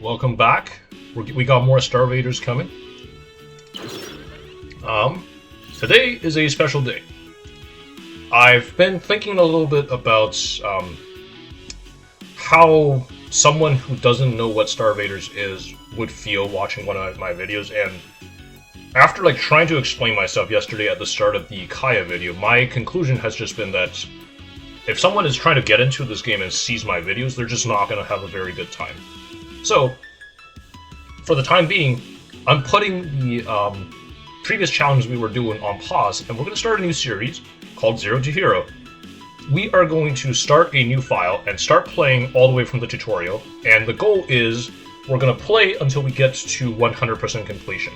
welcome back. We got more Starvaders coming. Today is a special day. I've been thinking a little bit about how someone who doesn't know what Starvaders is would feel watching one of my videos, and after trying to explain myself yesterday at the start of the Kaya video, my conclusion has just been that if someone is trying to get into this game and sees my videos, they're just not going to have a very good time. So, for the time being, I'm putting the previous challenge we were doing on pause, and we're going to start a new series called Zero to Hero. We are going to start a new file and start playing all the way from the tutorial, and the goal is we're going to play until we get to 100% completion.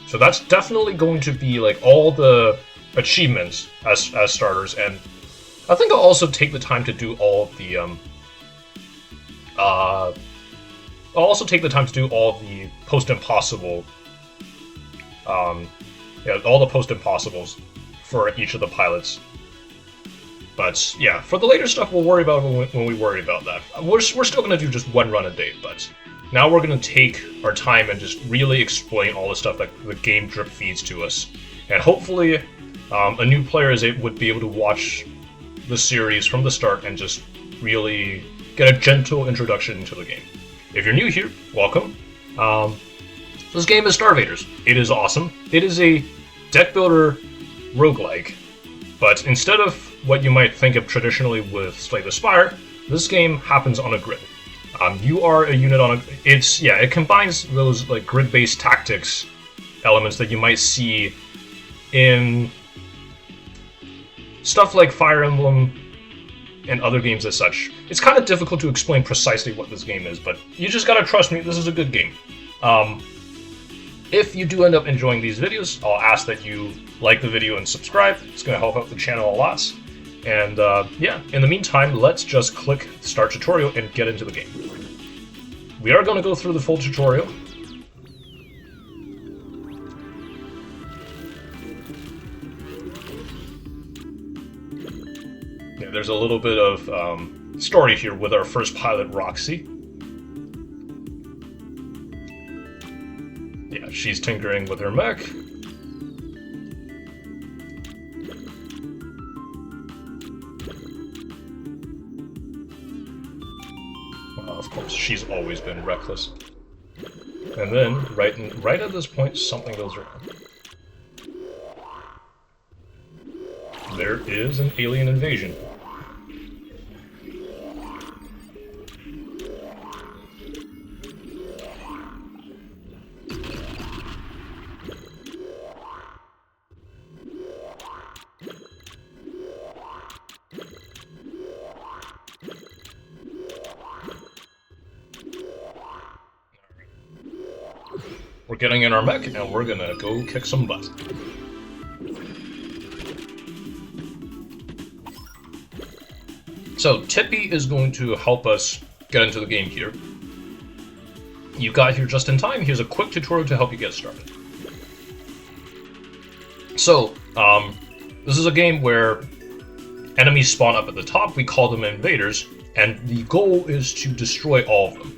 So that's definitely going to be all the achievements as starters, and I think I'll also take the time to do all of the I'll also take the time to do all of the post impossible all the post impossibles for each of the pilots. But yeah, for the later stuff we'll worry about when we worry about that. We're still going to do just one run a day, but now we're going to take our time and just really explain all the stuff that the game drip feeds to us. And hopefully a new player would be able to watch the series from the start and just really get a gentle introduction into the game. If you're new here, welcome. This game is Starvaders. It is awesome. It is a deck builder roguelike, but instead of what you might think of traditionally with Slay the Spire, this game happens on a grid. You are a unit on a... it combines those grid-based tactics elements that you might see in stuff like Fire Emblem and other games as such. It's kind of difficult to explain precisely what this game is, but you just gotta trust me, this is a good game. If you do end up enjoying these videos, I'll ask that you like the video and subscribe. It's going to help out the channel a lot. And in the meantime, let's just click Start Tutorial and get into the game. We are going to go through the full tutorial. Yeah, there's a little bit of story here with our first pilot, Roxy. Yeah, she's tinkering with her mech. Of course, she's always been reckless. And then, right at this point, something goes wrong. There is an alien invasion. We're getting in our mech, and we're gonna go kick some butt. So, Tippy is going to help us get into the game here. You got here just in time. Here's a quick tutorial to help you get started. So, this is a game where enemies spawn up at the top. We call them invaders, and the goal is to destroy all of them.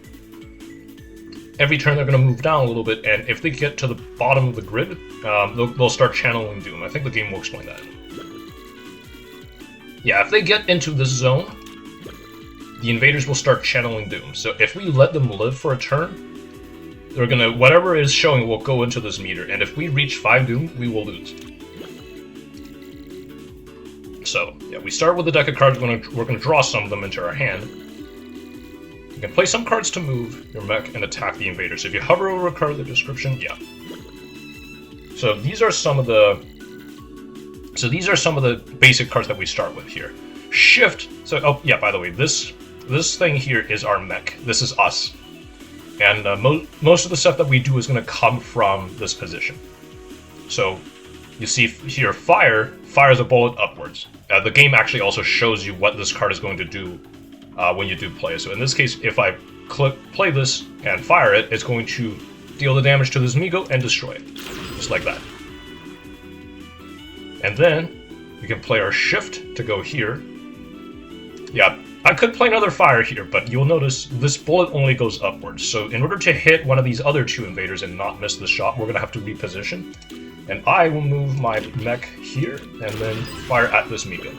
Every turn they're going to move down a little bit, and if they get to the bottom of the grid, they'll start channeling Doom. I think the game will explain that. Yeah, if they get into this zone, the invaders will start channeling Doom. So if we let them live for a turn, they're gonna, whatever is showing will go into this meter, and if we reach 5 Doom, we will lose. So, yeah, we start with a deck of cards. We're gonna draw some of them into our hand. You can play some cards to move your mech and attack the invaders. If you hover over a card with the description, yeah. So these are some of the basic cards that we start with here. Shift. So, oh yeah, by the way, this thing here is our mech. This is us, and most of the stuff that we do is going to come from this position. So you see here, fires a bullet upwards. The game actually also shows you what this card is going to do when you do play. So in this case, if I play this and fire it, it's going to deal the damage to this Migo and destroy it. Just like that. And then we can play our shift to go here. Yeah, I could play another fire here, but you'll notice this bullet only goes upwards. So in order to hit one of these other two invaders and not miss the shot, we're going to have to reposition. And I will move my mech here and then fire at this Migo.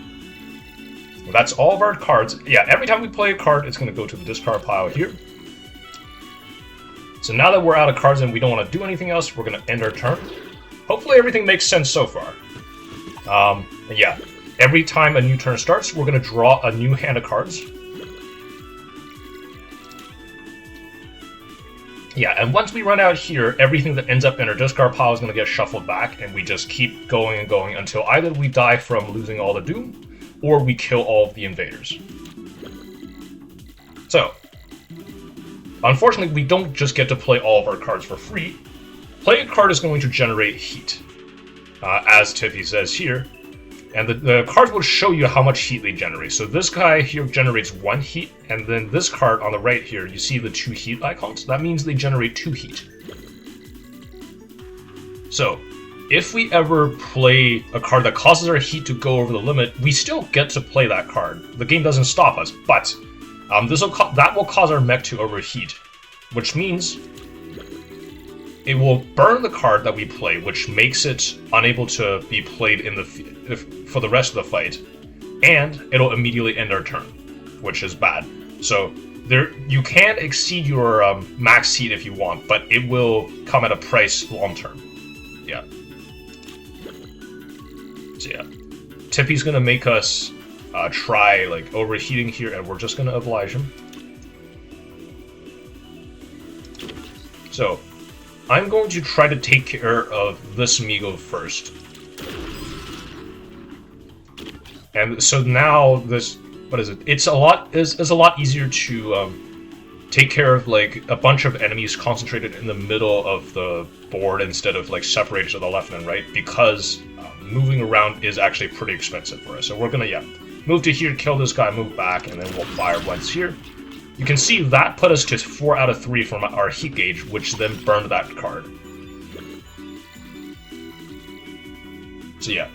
That's all of our cards. Yeah, every time we play a card, it's going to go to the discard pile here. So now that we're out of cards and we don't want to do anything else, we're going to end our turn. Hopefully everything makes sense so far. And yeah, every time a new turn starts, we're going to draw a new hand of cards. Yeah, and once we run out here, everything that ends up in our discard pile is going to get shuffled back, and we just keep going and going until either we die from losing all the doom, or we kill all of the invaders. So, unfortunately, we don't just get to play all of our cards for free. Playing a card is going to generate heat, as Tiffy says here. And the cards will show you how much heat they generate. So this guy here generates 1 heat, and then this card on the right here, you see the 2 heat icons? That means they generate 2 heat. So, if we ever play a card that causes our heat to go over the limit, we still get to play that card. The game doesn't stop us, but that will cause our mech to overheat, which means it will burn the card that we play, which makes it unable to be played in for the rest of the fight, and it'll immediately end our turn, which is bad. So you can exceed your max heat if you want, but it will come at a price long term. Yeah. So yeah, Tippy's gonna make us try like overheating here, and we're just gonna oblige him. So I'm going to try to take care of this Migo first. And so now this, what is it? It's a lot easier to take care of like a bunch of enemies concentrated in the middle of the board instead of like separated to the left and right, because moving around is actually pretty expensive for us. So we're gonna move to here, kill this guy, move back, and then we'll fire once here. You can see that put us to 4 out of 3 from our heat gauge, which then burned that card. So yeah,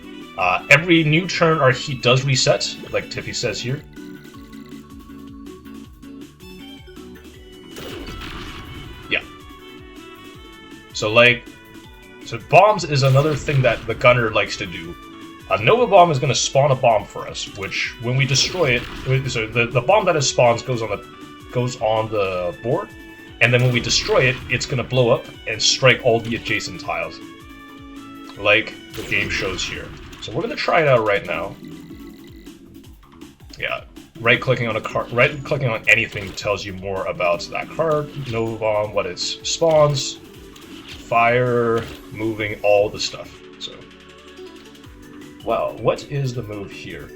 every new turn our heat does reset, like Tiffy says here. Yeah. So bombs is another thing that the gunner likes to do. A Nova Bomb is going to spawn a bomb for us, which when we destroy it, so the bomb that it spawns goes on the board, and then when we destroy it, it's going to blow up and strike all the adjacent tiles, like the game shows here. So we're going to try it out right now. Yeah, right-clicking on a card, right-clicking on anything tells you more about that card. Nova Bomb, what it spawns, fire, moving, all the stuff. So, well, what is the move here?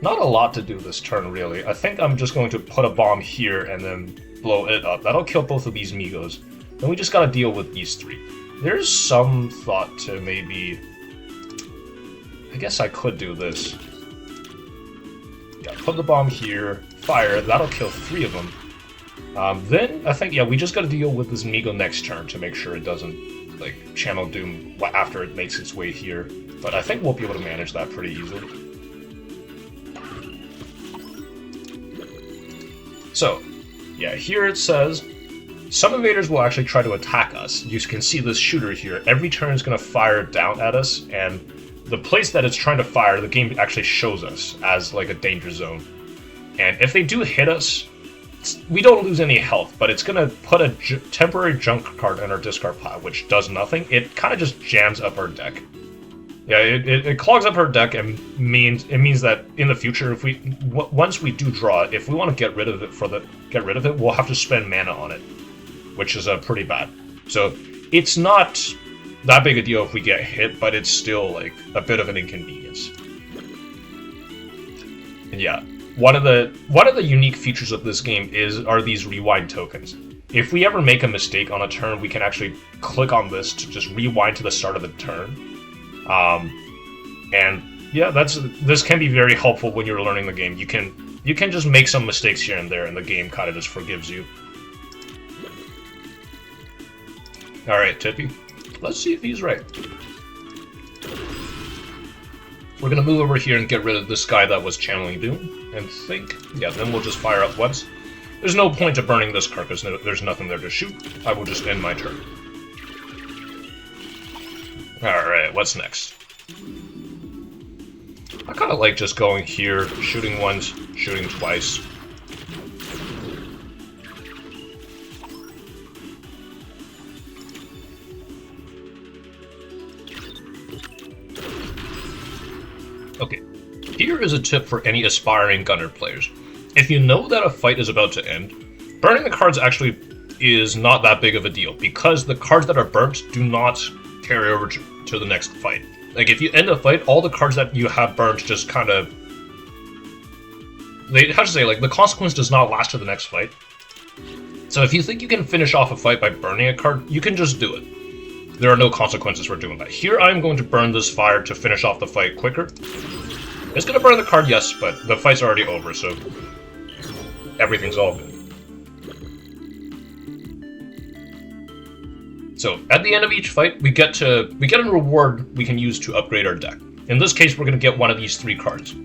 Not a lot to do this turn, really. I think I'm just going to put a bomb here and then blow it up. That'll kill both of these Migos. Then we just gotta deal with these 3. There's some thought to maybe... I guess I could do this. Yeah, put the bomb here, fire, that'll kill 3 of them. Then, I think, yeah, we just gotta deal with this Migo next turn to make sure it doesn't, like, channel Doom after it makes its way here. But I think we'll be able to manage that pretty easily. So, yeah, here it says, some invaders will actually try to attack us. You can see this shooter here. Every turn is going to fire down at us, and the place that it's trying to fire, the game actually shows us as like a danger zone. And if they do hit us, we don't lose any health, but it's going to put a temporary junk card in our discard pile, which does nothing. It kind of just jams up our deck. Yeah, it clogs up her deck and means that in the future, if once we do draw it, if we want to get rid of it, we'll have to spend mana on it, which is pretty bad. So it's not that big a deal if we get hit, but it's still like a bit of an inconvenience. And yeah, one of the unique features of this game are these rewind tokens. If we ever make a mistake on a turn, we can actually click on this to just rewind to the start of the turn. And yeah, this can be very helpful when you're learning the game. You can just make some mistakes here and there, and the game kind of just forgives you. All right, Tippy, let's see if he's right. We're gonna move over here and get rid of this guy that was channeling Doom, and think, yeah, then we'll just fire up webs. There's no point to burning this card because there's nothing there to shoot. I will just end my turn. Alright, what's next? I kind of like just going here, shooting once, shooting twice. Okay, here is a tip for any aspiring gunner players. If you know that a fight is about to end, burning the cards actually is not that big of a deal, because the cards that are burnt do not carry over to the next fight. Like, if you end a fight, all the cards that you have burnt just kind of... how to say, like, the consequence does not last to the next fight. So if you think you can finish off a fight by burning a card, you can just do it. There are no consequences for doing that. Here I'm going to burn this fire to finish off the fight quicker. It's going to burn the card, yes, but the fight's already over, so everything's all good. So at the end of each fight, we get a reward we can use to upgrade our deck. In this case, we're going to get one of these 3 cards.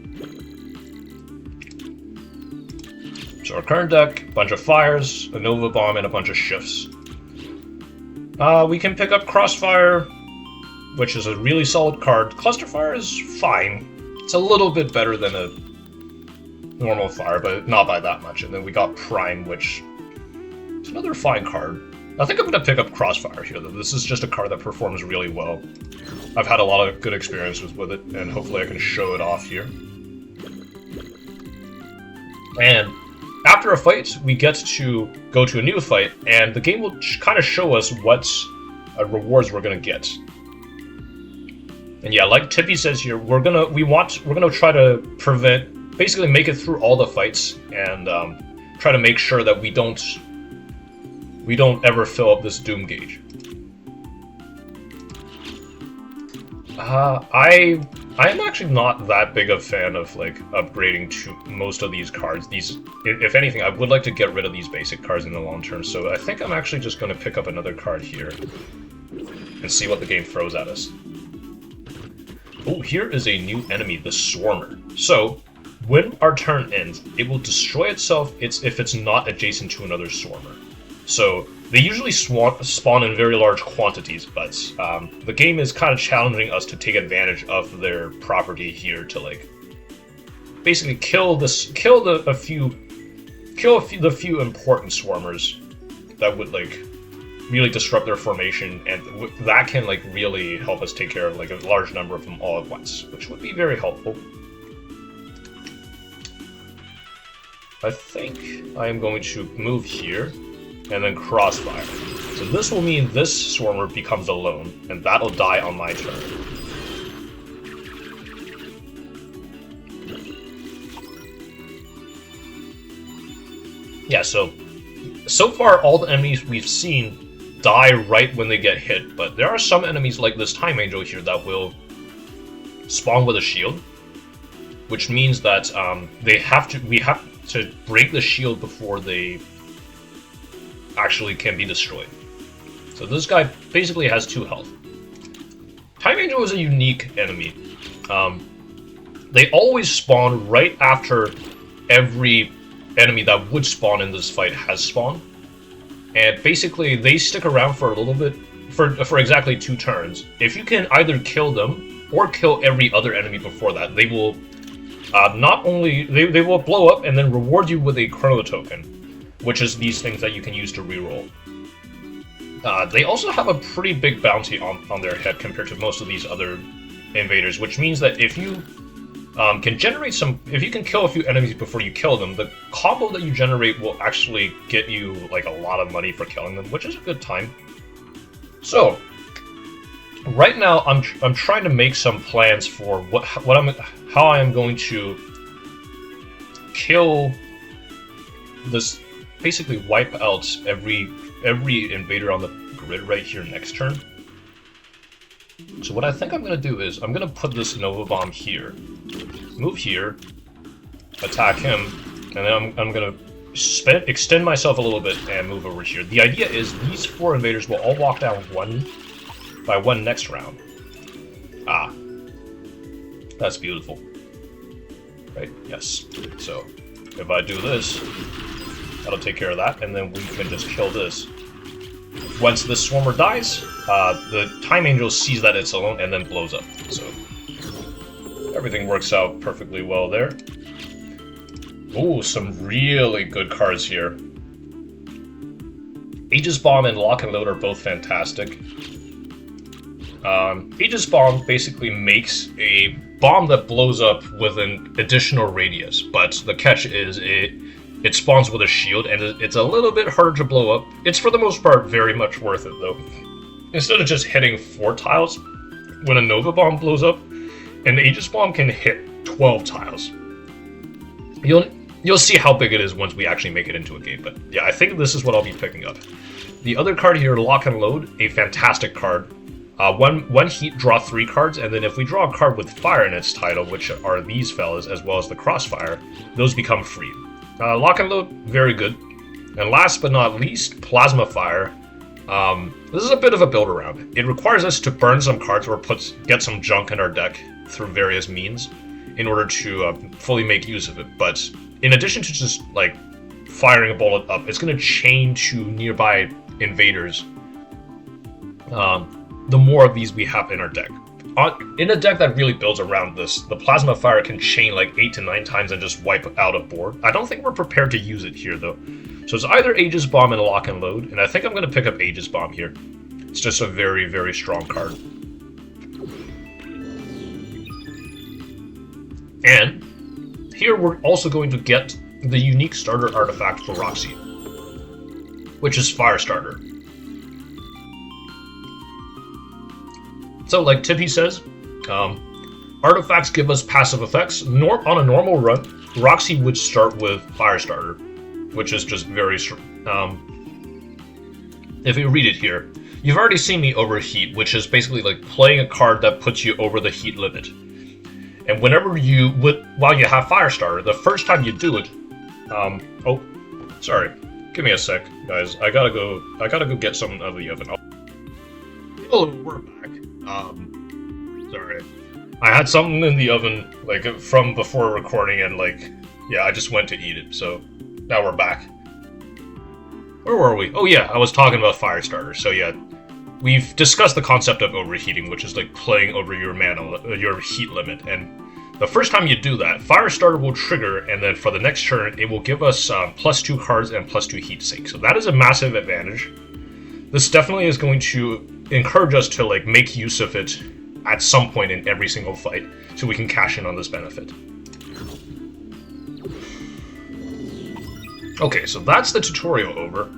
So our current deck, a bunch of fires, a Nova Bomb, and a bunch of shifts. We can pick up Crossfire, which is a really solid card. Clusterfire is fine. It's a little bit better than a normal fire, but not by that much. And then we got Prime, which is another fine card. I think I'm going to pick up Crossfire here, though. This is just a card that performs really well. I've had a lot of good experiences with it, and hopefully I can show it off here. And after a fight, we get to go to a new fight, and the game will kind of show us what rewards we're going to get. And yeah, like Tippy says here, we're gonna try to basically make it through all the fights, and try to make sure that we don't ever fill up this Doom gauge. I'm actually not that big a fan of like upgrading to most of these cards. If anything, I would like to get rid of these basic cards in the long term. So I think I'm actually just going to pick up another card here and see what the game throws at us. Oh, here is a new enemy, the Swarmer. So when our turn ends, it will destroy itself if it's not adjacent to another Swarmer. So they usually spawn in very large quantities, but the game is kind of challenging us to take advantage of their property here to like basically kill the few important swarmers that would like really disrupt their formation, and that can like really help us take care of like a large number of them all at once, which would be very helpful. I think I am going to move here and then Crossfire. So this will mean this Swarmer becomes alone, and that'll die on my turn. Yeah, so far all the enemies we've seen die right when they get hit, but there are some enemies like this Time Angel here that will spawn with a shield, which means that we have to break the shield before they actually can be destroyed. So this guy basically has 2 health. Time Angel is a unique enemy. They always spawn right after every enemy that would spawn in this fight has spawned. And basically they stick around for a little bit, for exactly 2 turns. If you can either kill them or kill every other enemy before that, they will they will blow up and then reward you with a chrono token, which is these things that you can use to reroll. They also have a pretty big bounty on their head compared to most of these other invaders, which means that if you if you can kill a few enemies before you kill them, the combo that you generate will actually get you like a lot of money for killing them, which is a good time. So right now I'm trying to make some plans for how I am going to kill this. Basically wipe out every invader on the grid right here next turn. So what I think I'm going to do is I'm going to put this Nova Bomb here, move here, attack him, and then I'm going to extend myself a little bit and move over here. The idea is these 4 invaders will all walk down 1 by 1 next round. That's beautiful. Right, yes. So, if I do this, that'll take care of that, and then we can just kill this. Once this Swarmer dies, the Time Angel sees that it's alone and then blows up. So, everything works out perfectly well there. Ooh, some really good cards here. Aegis Bomb and Lock and Load are both fantastic. Aegis Bomb basically makes a bomb that blows up with an additional radius, but the catch is it spawns with a shield, and it's a little bit harder to blow up. It's for the most part very much worth it, though. Instead of just hitting 4 tiles, when a Nova Bomb blows up, an Aegis Bomb can hit 12 tiles. You'll see how big it is once we actually make it into a game, but yeah, I think this is what I'll be picking up. The other card here, Lock and Load, a fantastic card. One heat, draw 3 cards, and then if we draw a card with fire in its title, which are these fellas, as well as the Crossfire, those become free. Lock and Load, very good. And last but not least, Plasma Fire. This is a bit of a build-around. It requires us to burn some cards or get some junk in our deck through various means in order to fully make use of it. But in addition to just, like, firing a bullet up, it's going to chain to nearby invaders. The more of these we have in our deck. In a deck that really builds around this, the Plasma Fire can chain like 8 to 9 times and just wipe out a board. I don't think we're prepared to use it here, though. So it's either Aegis Bomb and Lock and Load, and I think I'm going to pick up Aegis Bomb here. It's just a very, very strong card. And here we're also going to get the unique starter artifact for Roxy, which is Firestarter. So, like Tippy says, artifacts give us passive effects. On a normal run, Roxy would start with Firestarter, which is just very strong. If you read it here, you've already seen me overheat, which is basically like playing a card that puts you over the heat limit. And whenever while you have Firestarter, the first time you do it, oh, sorry, give me a sec, guys. I gotta go get something out of the oven. Oh, we're back. Sorry. I had something in the oven, like, from before recording, and, like, yeah, I just went to eat it, so now we're back. Where were we? Oh, yeah, I was talking about Firestarter, so yeah. We've discussed the concept of overheating, which is, like, playing over your your heat limit, and the first time you do that, Firestarter will trigger, and then for the next turn, it will give us +2 cards and +2 heat sink, so that is a massive advantage. This definitely is going to encourage us to, like, make use of it at some point in every single fight, so we can cash in on this benefit. Okay, so that's the tutorial over.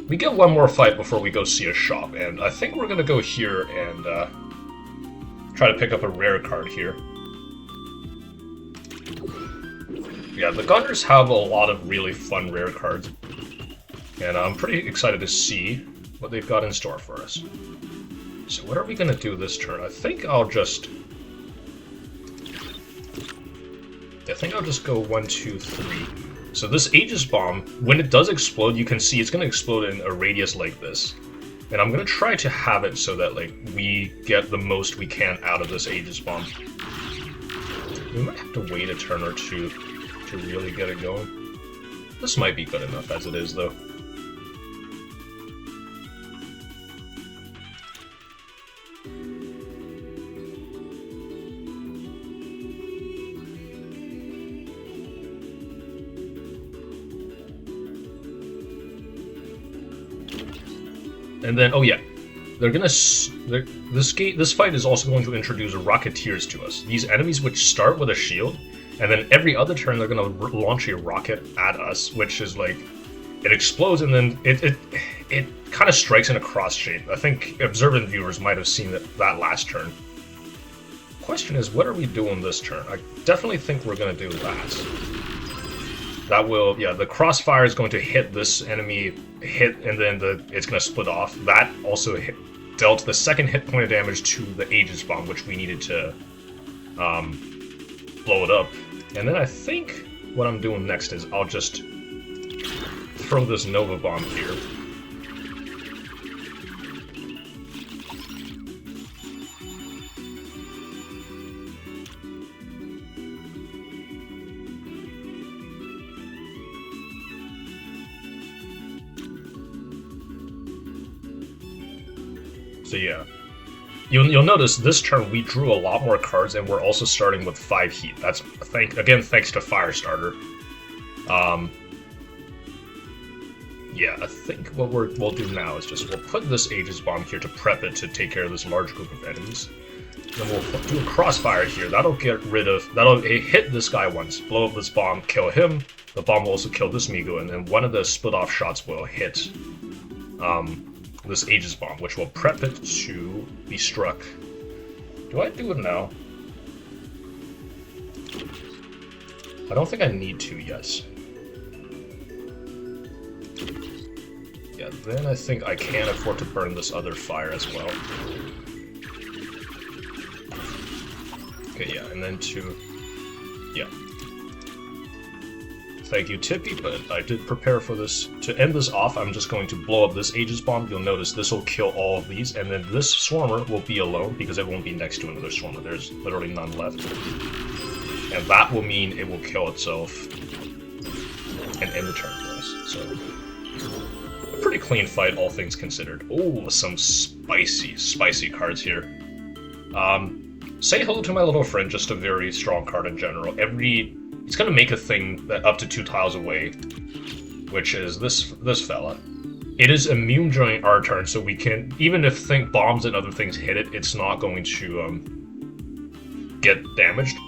We get one more fight before we go see a shop, and I think we're gonna go here and try to pick up a rare card here. Yeah, the Gunners have a lot of really fun rare cards, and I'm pretty excited to see what they've got in store for us. So what are we going to do this turn? I think I'll just go 1, 2, 3. So this Aegis Bomb, when it does explode, you can see it's going to explode in a radius like this. And I'm going to try to have it so that, like, we get the most we can out of this Aegis Bomb. We might have to wait a turn or two to really get it going. This might be good enough as it is, though. And then, oh yeah, this fight is also going to introduce Rocketeers to us. These enemies which start with a shield, and then every other turn they're going to launch a rocket at us, which is like, it explodes and then it kind of strikes in a cross shape. I think observant viewers might have seen that last turn. Question is, what are we doing this turn? I definitely think we're going to do that. That will, yeah, the crossfire is going to hit this enemy, and then it's going to split off. That also dealt the second hit point of damage to the Aegis Bomb, which we needed to blow it up. And then I think what I'm doing next is I'll just throw this Nova Bomb here. So yeah. You'll notice this turn we drew a lot more cards, and we're also starting with 5 heat. That's thanks to Firestarter. Yeah, I think what we'll do now is we'll put this Aegis Bomb here to prep it to take care of this large group of enemies. Then we'll do a Crossfire here. That'll hit this guy once, blow up this bomb, kill him. The bomb will also kill this Migo, and then one of the split-off shots will hit this Aegis Bomb, which will prep it to be struck. Do I do it now? I don't think I need to, yes. Yeah, then I think I can afford to burn this other fire as well. Okay, yeah, and then yeah. Thank you, Tippy, but I did prepare for this. To end this off, I'm just going to blow up this Aegis Bomb. You'll notice this will kill all of these, and then this Swarmer will be alone, because it won't be next to another Swarmer. There's literally none left. And that will mean it will kill itself and end the turn for us. So, a pretty clean fight, all things considered. Oh, some spicy cards here. Say Hello to My Little Friend, just a very strong card in general. It's gonna make a thing that up to 2 tiles away, which is this fella. It is immune during our turn, so we can, even if bombs and other things hit it, it's not going to get damaged.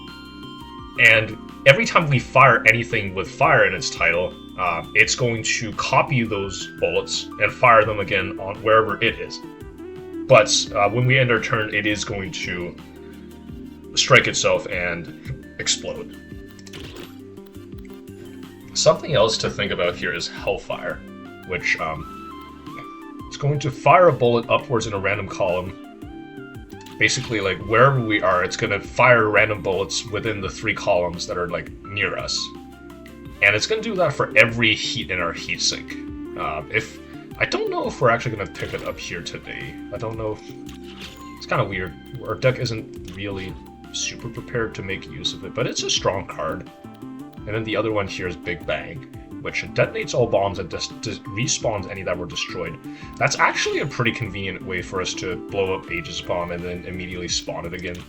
And every time we fire anything with fire in its title, it's going to copy those bullets and fire them again on wherever it is. But when we end our turn, it is going to strike itself and explode. Something else to think about here is Hellfire, which it's going to fire a bullet upwards in a random column. Basically, like, wherever we are, it's going to fire random bullets within the 3 columns that are, like, near us. And it's going to do that for every heat in our heat sink. I don't know if we're actually going to pick it up here today. I don't know. It's kind of weird. Our deck isn't really super prepared to make use of it, but it's a strong card. And then the other one here is Big Bang, which detonates all bombs and respawns any that were destroyed. That's actually a pretty convenient way for us to blow up Aegis Bomb and then immediately spawn it again.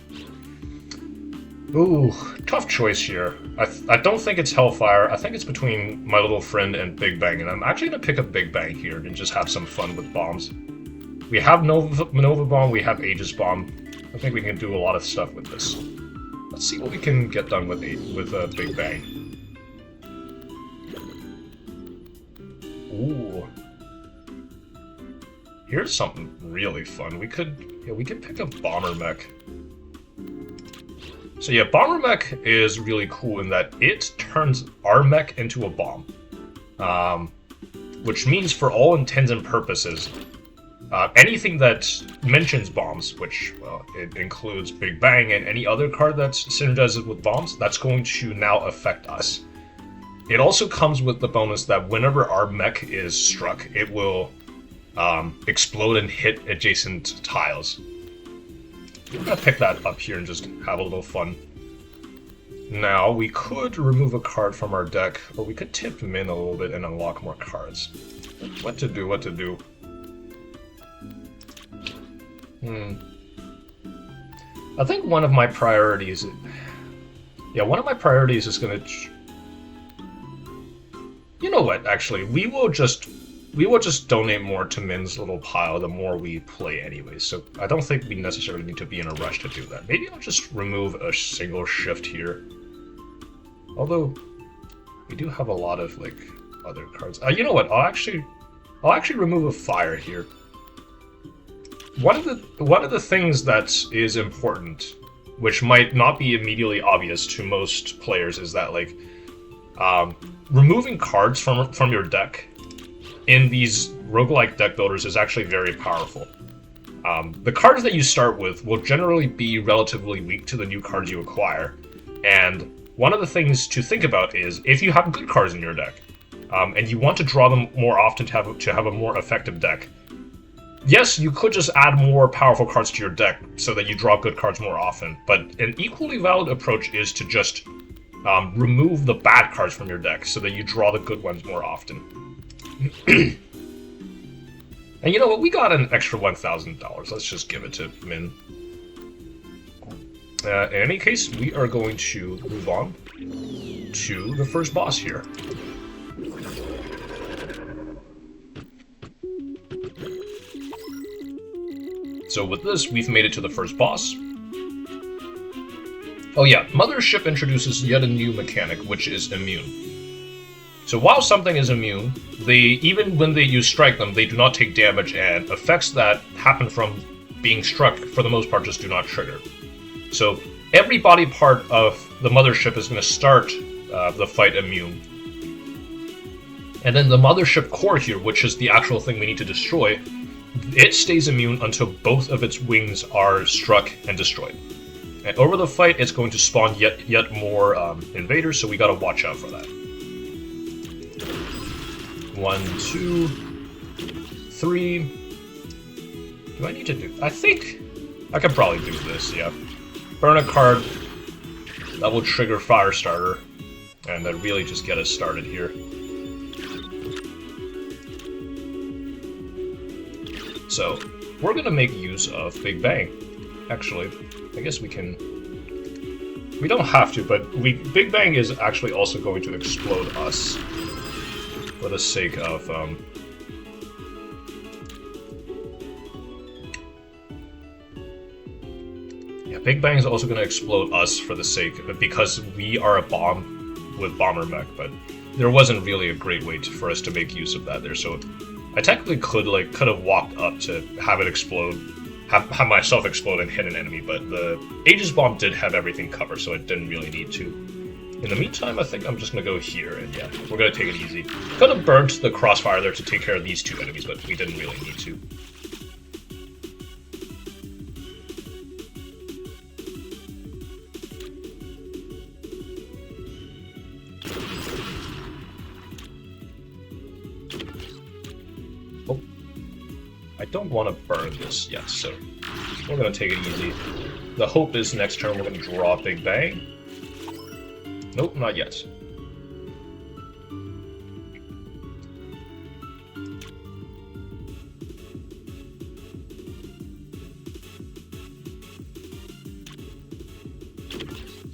Ooh, tough choice here. I don't think it's Hellfire. I think it's between My Little Friend and Big Bang, and I'm actually going to pick up Big Bang here and just have some fun with bombs. We have Nova Bomb, we have Aegis Bomb. I think we can do a lot of stuff with this. Let's see what we can get done with Big Bang. Ooh. Here's something really fun. We could pick up Bomber Mech. So yeah, Bomber Mech is really cool in that it turns our mech into a bomb. Which means for all intents and purposes, anything that mentions bombs, which it includes Big Bang and any other card that synergizes with bombs, that's going to now affect us. It also comes with the bonus that whenever our mech is struck, it will explode and hit adjacent tiles. I'm gonna pick that up here and just have a little fun. Now, we could remove a card from our deck, or we could tip them in a little bit and unlock more cards. What to do? I think one of my priorities... Yeah, one of my priorities is gonna... You know what, actually, we will just donate more to Min's little pile the more we play anyways, so I don't think we necessarily need to be in a rush to do that. Maybe I'll just remove a single shift here. Although, we do have a lot of, like, other cards. You know what, I'll actually remove a fire here. One of the things that is important, which might not be immediately obvious to most players, is that, like, removing cards from your deck in these roguelike deck builders is actually very powerful. The cards that you start with will generally be relatively weak to the new cards you acquire, and one of the things to think about is if you have good cards in your deck, and you want to draw them more often to have a more effective deck. Yes, you could just add more powerful cards to your deck so that you draw good cards more often, but an equally valid approach is to just remove the bad cards from your deck so that you draw the good ones more often. And you know what? We got an extra $1,000. Let's just give it to Min. In any case, we are going to move on to the first boss here. So with this, we've made it to the first boss. Oh yeah, Mothership introduces yet a new mechanic, which is immune. So while something is immune, even when you strike them, they do not take damage, and effects that happen from being struck, for the most part, just do not trigger. So every body part of the Mothership is going to start the fight immune. And then the Mothership core here, which is the actual thing we need to destroy, it stays immune until both of its wings are struck and destroyed. And over the fight, it's going to spawn yet more invaders, so we gotta watch out for that. 1, 2, 3. Do I need to do... I think I could probably do this, yeah. Burn a card. That will trigger Firestarter. And then really just get us started here. So, we're gonna make use of Big Bang. Actually, I guess we can... We don't have to, but Big Bang is actually also going to explode us. For the sake of, Yeah, Big Bang is also going to explode us for the sake of... Because we are a bomb with Bomber Mech, but there wasn't really a great way for us to make use of that there, so... I technically could have walked up to have it explode, have myself explode and hit an enemy, but the Aegis Bomb did have everything covered, so it didn't really need to. In the meantime, I think I'm just gonna go here, and yeah, we're gonna take it easy. Could have burnt the crossfire there to take care of these two enemies, but we didn't really need to. I don't want to burn this yet, so we're going to take it easy. The hope is next turn we're going to draw Big Bang. Nope, not yet. So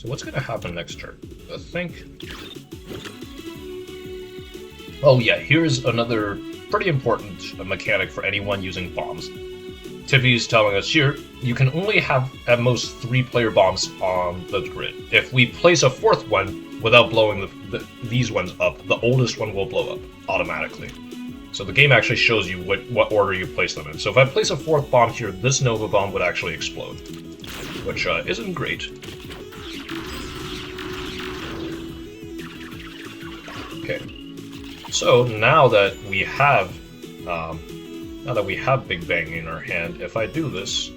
what's going to happen next turn? I think... Oh yeah, here's another pretty important mechanic for anyone using bombs. Tiffy's telling us here, you can only have at most 3 player bombs on the grid. If we place a 4th one without blowing these ones up, the oldest one will blow up automatically. So the game actually shows you what order you place them in. So if I place a 4th bomb here, this Nova Bomb would actually explode, which isn't great. Okay. So now that we have Big Bang in our hand, if I do this,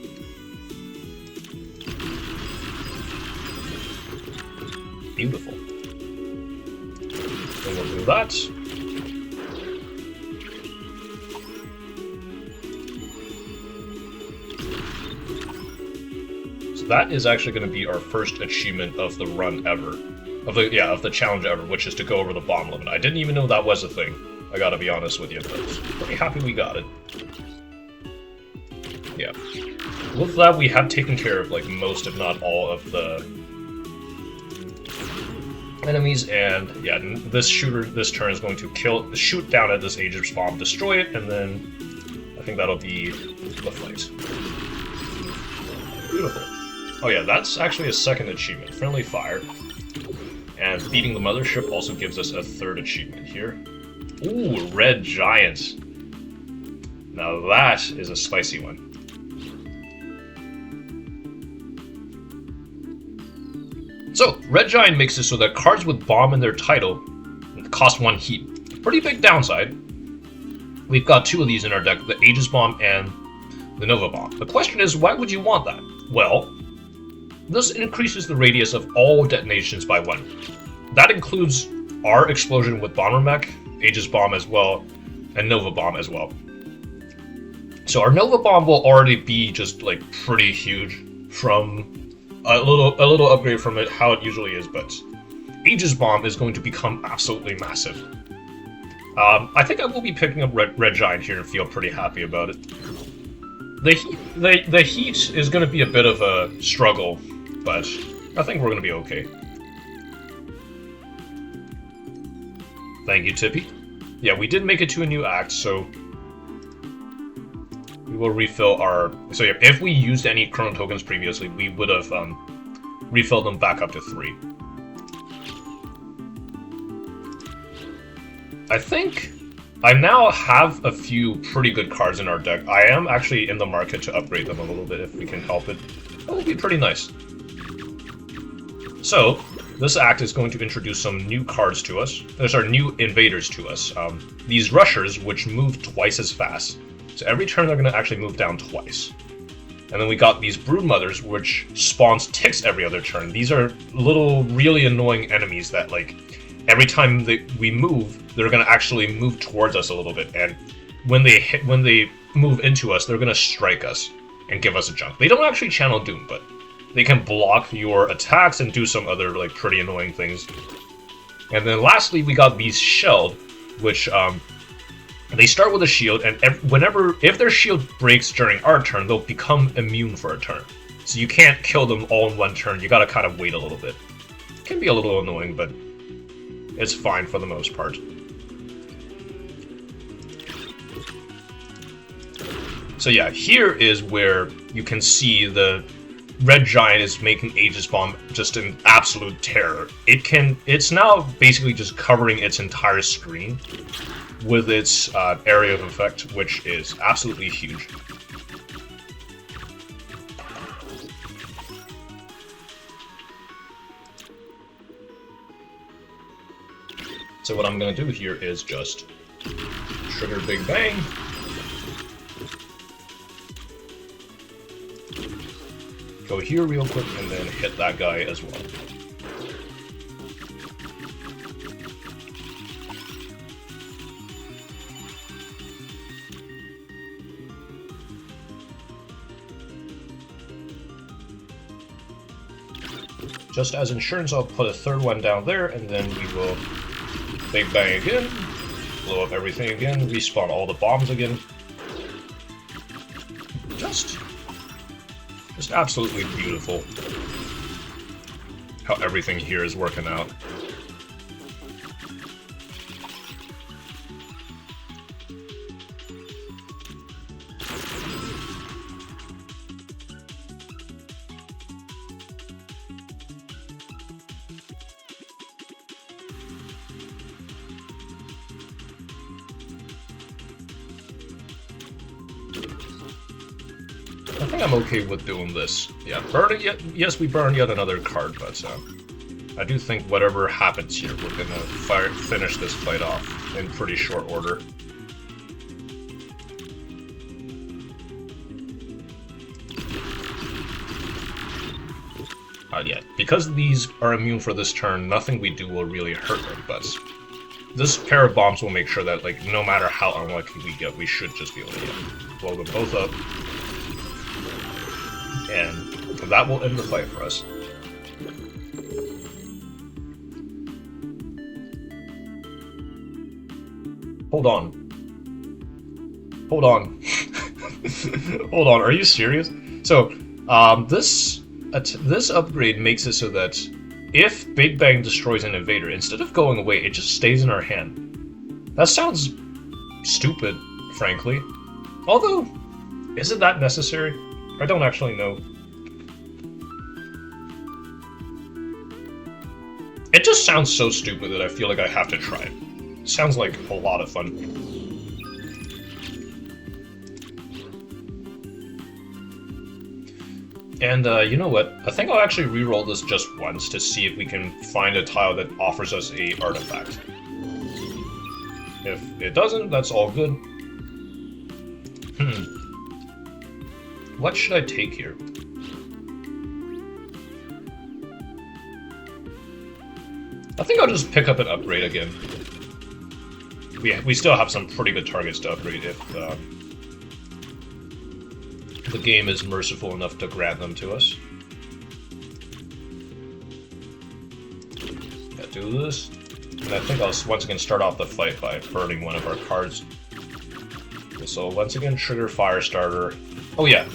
beautiful. Then we'll do that. So that is actually going to be our first achievement of the run ever. Of the challenge ever, which is to go over the bomb limit. I didn't even know that was a thing. I gotta be honest with you, but I'm pretty happy we got it. Yeah. With that, we have taken care of, like, most, if not all, of the enemies, and, yeah, this turn is going to shoot down at this Aegis Bomb, destroy it, and then I think that'll be the fight. Beautiful. Oh yeah, that's actually a second achievement, Friendly Fire. And beating the Mothership also gives us a 3rd achievement here. Ooh, Red Giant. Now that is a spicy one. So, Red Giant makes it so that cards with bomb in their title cost 1 heat. Pretty big downside. We've got 2 of these in our deck, the Aegis Bomb and the Nova Bomb. The question is, why would you want that? Well, this increases the radius of all detonations by 1. That includes our explosion with Bomber Mech, Aegis Bomb as well, and Nova Bomb as well. So our Nova Bomb will already be just like pretty huge from a little upgrade from how it usually is, but Aegis Bomb is going to become absolutely massive. I think I will be picking up Red Giant here and feel pretty happy about it. The heat is going to be a bit of a struggle, but I think we're going to be okay. Thank you, Tippy. Yeah, we did make it to a new act, so we will refill our... So yeah, if we used any Chrono Tokens previously, we would have refilled them back up to 3. I think I now have a few pretty good cards in our deck. I am actually in the market to upgrade them a little bit if we can help it. That would be pretty nice. So, this act is going to introduce some new cards to us. Those are new invaders to us. These rushers, which move twice as fast. So every turn they're going to actually move down twice. And then we got these broodmothers, which spawns ticks every other turn. These are little, really annoying enemies that, like, every time we move, they're going to actually move towards us a little bit. And when they move into us, they're going to strike us and give us a jump. They don't actually channel Doom, but they can block your attacks and do some other, like, pretty annoying things. And then lastly, we got these shelled, which, they start with a shield, and if their shield breaks during our turn, they'll become immune for a turn. So you can't kill them all in one turn, you gotta kind of wait a little bit. It can be a little annoying, but it's fine for the most part. So yeah, here is where you can see the Red Giant is making Aegis Bomb just an absolute terror. It's now basically just covering its entire screen with its area of effect, which is absolutely huge. So what I'm going to do here is just trigger Big Bang. Go here real quick and then hit that guy as well. Just as insurance, I'll put a third one down there, and then we will Big Bang again, blow up everything again, respawn all the bombs again. Just absolutely beautiful how everything here is working out. I think I'm okay with doing this. Yeah, burn it yet. Yes, we burn yet another card, but I do think whatever happens here, we're gonna finish this fight off in pretty short order. Yeah, because these are immune for this turn, nothing we do will really hurt them, but this pair of bombs will make sure that, like, no matter how unlucky we get, we should just be able to blow them both up. And that will end the fight for us. Hold on. Hold on. Hold on, are you serious? So, this upgrade makes it so that if Big Bang destroys an invader, instead of going away, it just stays in our hand. That sounds stupid, frankly. Although, is it that necessary? I don't actually know. It just sounds so stupid that I feel like I have to try it. It sounds like a lot of fun. And you know what? I think I'll actually re-roll this just once to see if we can find a tile that offers us a artifact. If it doesn't, that's all good. What should I take here? I think I'll just pick up an upgrade again. We still have some pretty good targets to upgrade if the game is merciful enough to grant them to us. Yeah, do this. And I think I'll once again start off the fight by burning one of our cards. Okay, so once again, trigger Firestarter. Oh yeah,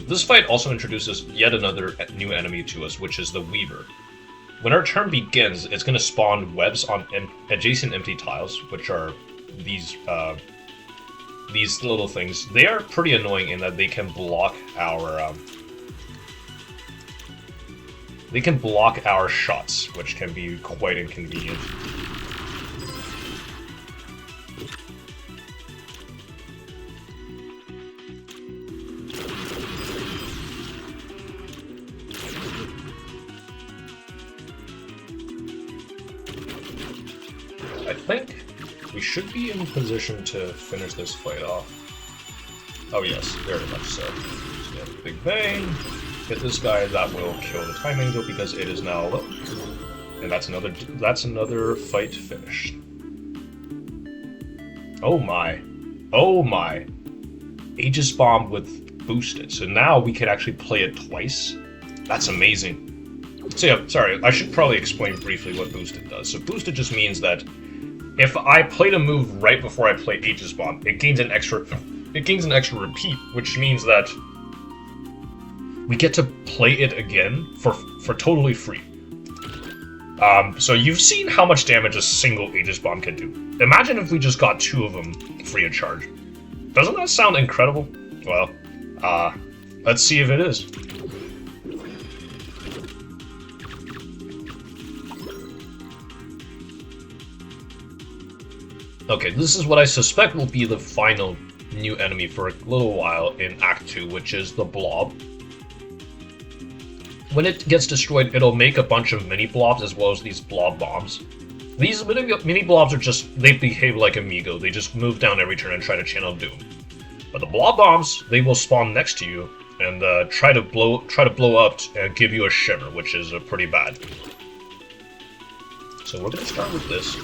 this fight also introduces yet another new enemy to us, which is the Weaver. When our turn begins, it's going to spawn webs on adjacent empty tiles, which are these little things. They are pretty annoying in that they can block our shots, which can be quite inconvenient. I think we should be in position to finish this fight off. Oh yes, very much so. So yeah, Big Bang, hit this guy, that will kill the Time Angel because it is now low. And that's another fight finished. Oh my. Oh my. Aegis Bomb with Boosted. So now we can actually play it twice. That's amazing. So yeah, sorry, I should probably explain briefly what Boosted does. So Boosted just means that if I played a move right before I play Aegis Bomb, it gains an extra repeat, which means that we get to play it again for totally free. So you've seen how much damage a single Aegis Bomb can do. Imagine if we just got 2 of them free of charge. Doesn't that sound incredible? Well, let's see if it is. Okay, this is what I suspect will be the final new enemy for a little while in Act 2, which is the Blob. When it gets destroyed, it'll make a bunch of mini-blobs as well as these blob bombs. These mini-blobs are just, they behave like Amigo. They just move down every turn and try to channel Doom. But the blob bombs, they will spawn next to you and try to blow up and give you a shimmer, which is pretty bad. So we're gonna start with this.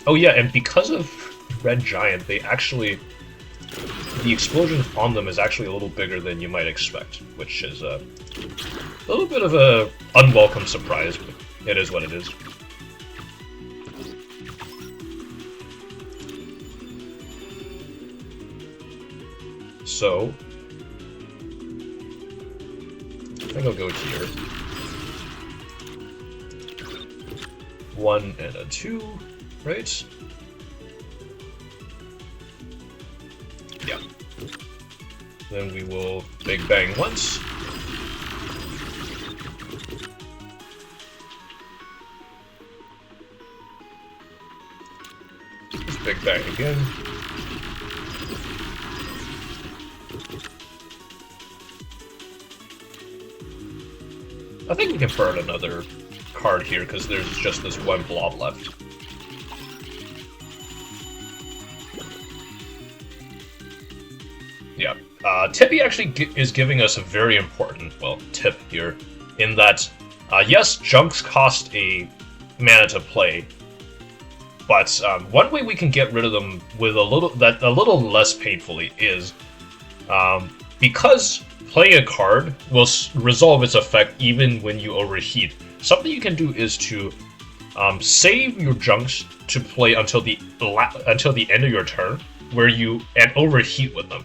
Oh yeah, and because of Red Giant, they actually... the explosion on them is actually a little bigger than you might expect, which is a little bit of a unwelcome surprise, but it is what it is. So, I think I'll go here. 1 and a 2. Right? Yeah. Then we will Big Bang once. Just Big Bang again. I think we can burn another card here because there's just this one blob left. Yeah, Tippy actually is giving us a very important, well, tip here, in that, yes, junks cost a mana to play, but one way we can get rid of them with a little less painfully is, because playing a card will resolve its effect even when you overheat. Something you can do is to save your junks to play until the end of your turn, where you overheat with them.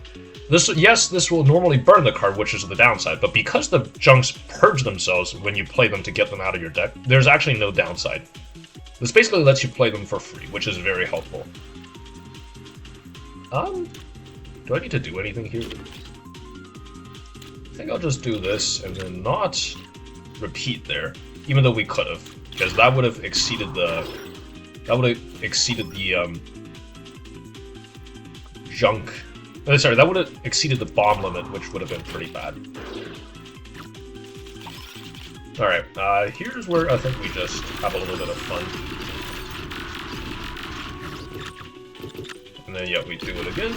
This will normally burn the card, which is the downside, but because the junks purge themselves when you play them to get them out of your deck, there's actually no downside. This basically lets you play them for free, which is very helpful. Do I need to do anything here? I think I'll just do this and then not repeat there, even though we could have, because that would have exceeded the junk. Sorry, that would have exceeded the bomb limit, which would have been pretty bad. Alright, here's where I think we just have a little bit of fun. And then, yeah, we do it again.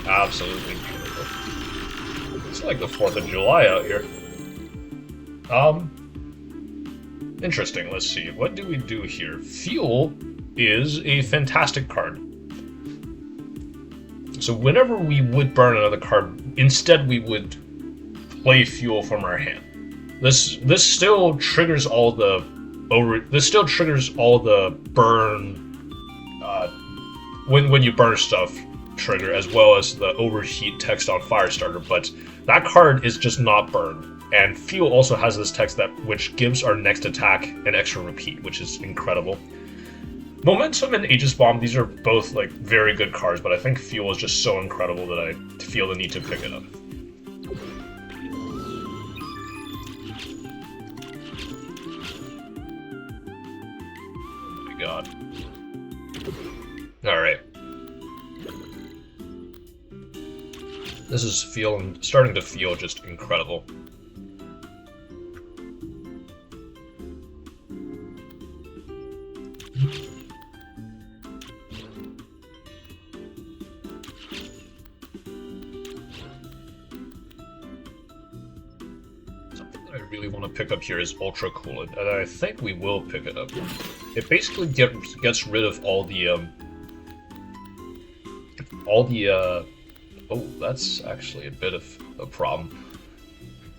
Absolutely beautiful. It's like the 4th of July out here. Interesting, let's see. What do we do here? Fuel is a fantastic card. So whenever we would burn another card, instead we would play Fuel from our hand. This still triggers all the This still triggers all the burn when you burn stuff trigger, as well as the overheat text on Firestarter, but that card is just not burned. And Fuel also has this text which gives our next attack an extra repeat, which is incredible. Momentum and Aegis Bomb, these are both like very good cards, but I think Fuel is just so incredible that I feel the need to pick it up. Oh my god. Alright. This is starting to feel just incredible. Something that I really want to pick up here is Ultra Coolant, and I think we will pick it up. It basically gets rid of all the oh, that's actually a bit of a problem.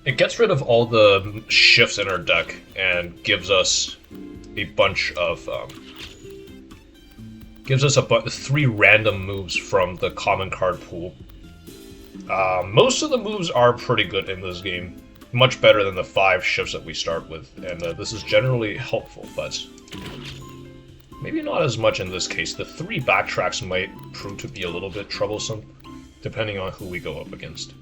It gets rid of all the shifts in our deck and gives us a bunch of 3 random moves from the common card pool. Most of the moves are pretty good in this game, much better than the 5 shifts that we start with, and this is generally helpful, but maybe not as much in this case. The 3 backtracks might prove to be a little bit troublesome, depending on who we go up against.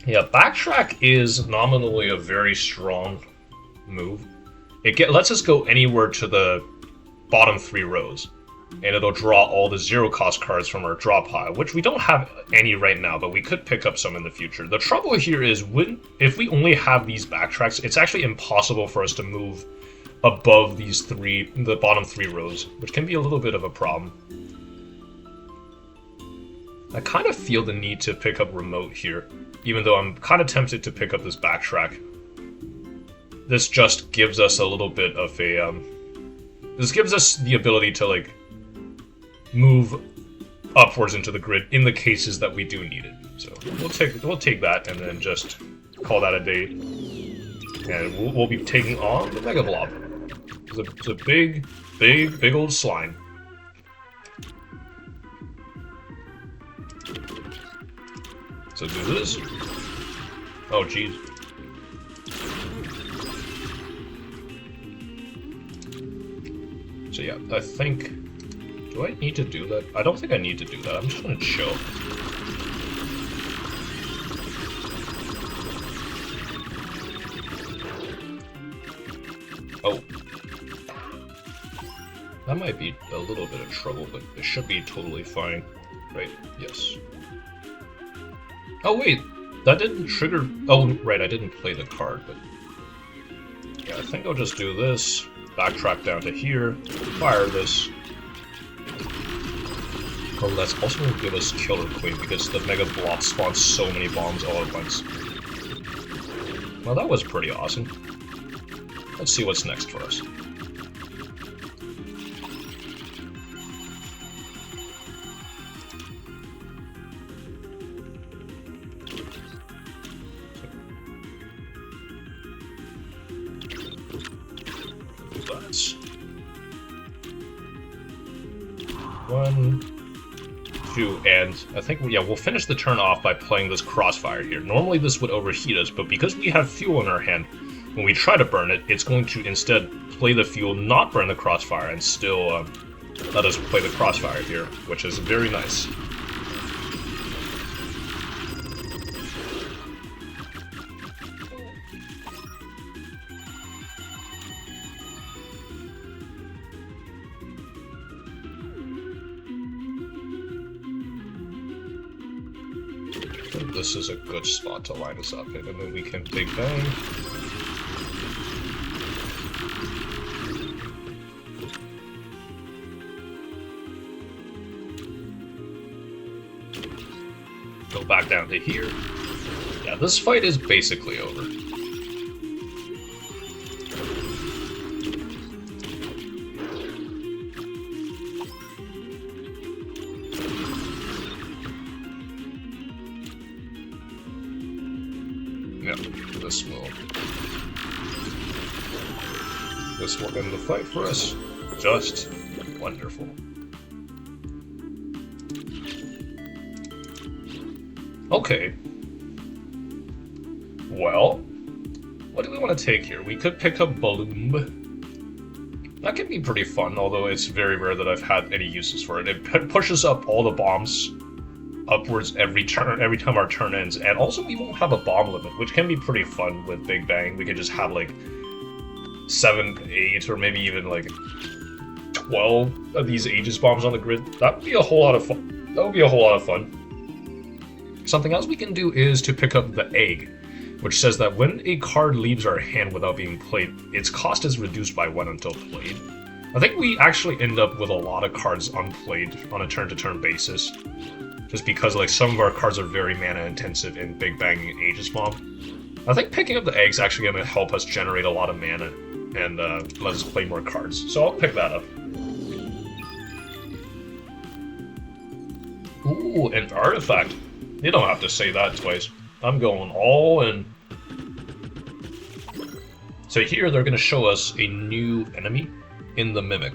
Yeah, backtrack is nominally a very strong move. It lets us go anywhere to the bottom 3 rows, and it'll draw all the 0-cost cards from our draw pile, which we don't have any right now, but we could pick up some in the future. The trouble here is if we only have these backtracks, it's actually impossible for us to move above the bottom 3 rows, which can be a little bit of a problem. I kind of feel the need to pick up Remote here, even though I'm kind of tempted to pick up this backtrack. This just gives us a little bit of a, this gives us the ability to, like, move upwards into the grid in the cases that we do need it. So we'll take that and then just call that a day. And we'll be taking on the Mega Blob. It's a big old slime. So do this. Oh, jeez. So yeah, I think... Do I need to do that? I don't think I need to do that. I'm just gonna chill. Oh. That might be a little bit of trouble, but it should be totally fine. Right, yes. Oh wait, that didn't trigger... Oh, right, I didn't play the card, but... Yeah, I think I'll just do this, backtrack down to here, fire this. Oh, that's also going to give us Killer Queen, because the Mega Blob spawns so many bombs all at once. Well, that was pretty awesome. Let's see what's next for us. One, two, and I think, yeah, we'll finish the turn off by playing this Crossfire here. Normally this would overheat us, but because we have fuel in our hand, when we try to burn it, it's going to instead play the fuel, not burn the Crossfire, and still let us play the Crossfire here, which is very nice. This is a good spot to line us up in, and then we can Big Bang. Go back down to here. Yeah, this fight is basically over. Yeah, this will... This will end the fight for us. Just wonderful. Okay. Well, what do we want to take here? We could pick up Balloon. That can be pretty fun, although it's very rare that I've had any uses for it. It pushes up all the bombs upwards every time our turn ends, and also we won't have a bomb limit, which can be pretty fun with Big Bang. We could just have like 7, 8, or maybe even like 12 of these Aegis bombs on the grid. That would be a whole lot of fun. That would be a whole lot of fun. Something else we can do is to pick up the egg, which says that when a card leaves our hand without being played, its cost is reduced by 1 until played. I think we actually end up with a lot of cards unplayed on a turn-to-turn basis, just because like some of our cards are very mana-intensive in Big Bang and Aegis Bomb. I think picking up the egg's actually going to help us generate a lot of mana and let us play more cards, so I'll pick that up. Ooh, an artifact. You don't have to say that twice. I'm going all in. So here they're going to show us a new enemy in the Mimic.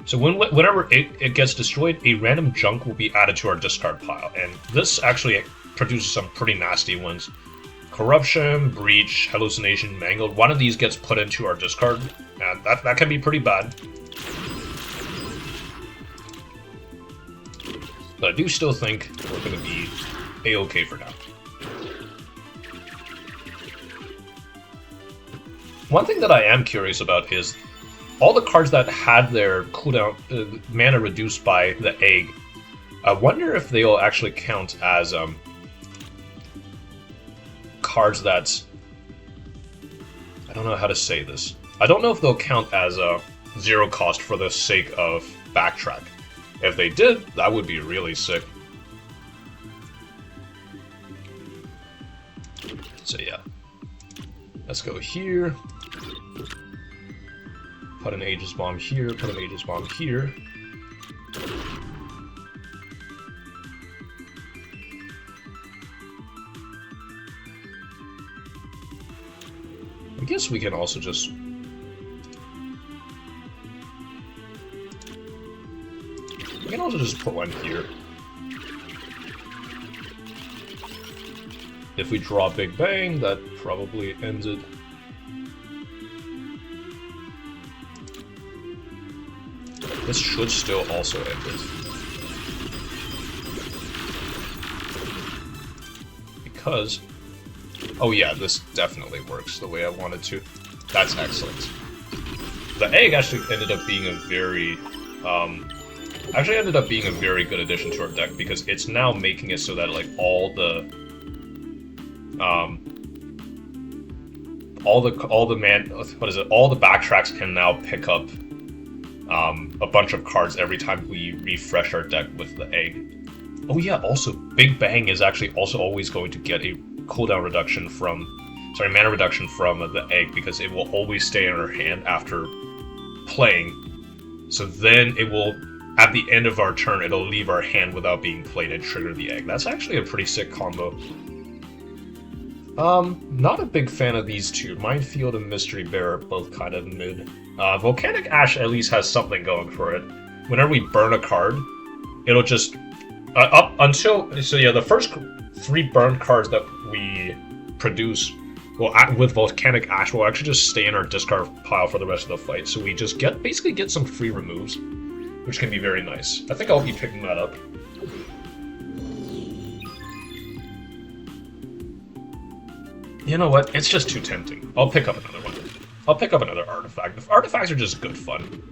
So whenever it gets destroyed, a random junk will be added to our discard pile. And this actually produces some pretty nasty ones. Corruption, Breach, Hallucination, Mangled. One of these gets put into our discard, and that can be pretty bad. But I do still think we're going to be A-okay for now. One thing that I am curious about is all the cards that had their cooldown mana reduced by the egg. I wonder if they'll actually count as cards that... I don't know how to say this. I don't know if they'll count as zero cost for the sake of backtrack. If they did, that would be really sick. So yeah. Let's go here. Put an Aegis Bomb here, put an Aegis Bomb here. I guess we can also just... We can also just put one here. If we draw Big Bang, that probably ends it. This should still also end it. Because... Oh yeah, this definitely works the way I wanted to. That's excellent. The egg actually ended up being a very... very good addition to our deck, because it's now making it so that like all the backtracks can now pick up a bunch of cards every time we refresh our deck with the egg. Oh yeah, also Big Bang is actually also always going to get a cooldown reduction from, mana reduction from the egg, because it will always stay in our hand after playing. So then it will, at the end of our turn, it'll leave our hand without being played and trigger the egg. That's actually a pretty sick combo. Not a big fan of these two. Minefield and Mystery Bear are both kind of mid. Volcanic Ash at least has something going for it. Whenever we burn a card, it'll just... up until... So yeah, the first 3 burned cards that we produce with Volcanic Ash will actually just stay in our discard pile for the rest of the fight. So we just basically get some free removes, which can be very nice. I think I'll be picking that up. You know what? It's just too tempting. I'll pick up another one. I'll pick up another artifact. Artifacts are just good fun.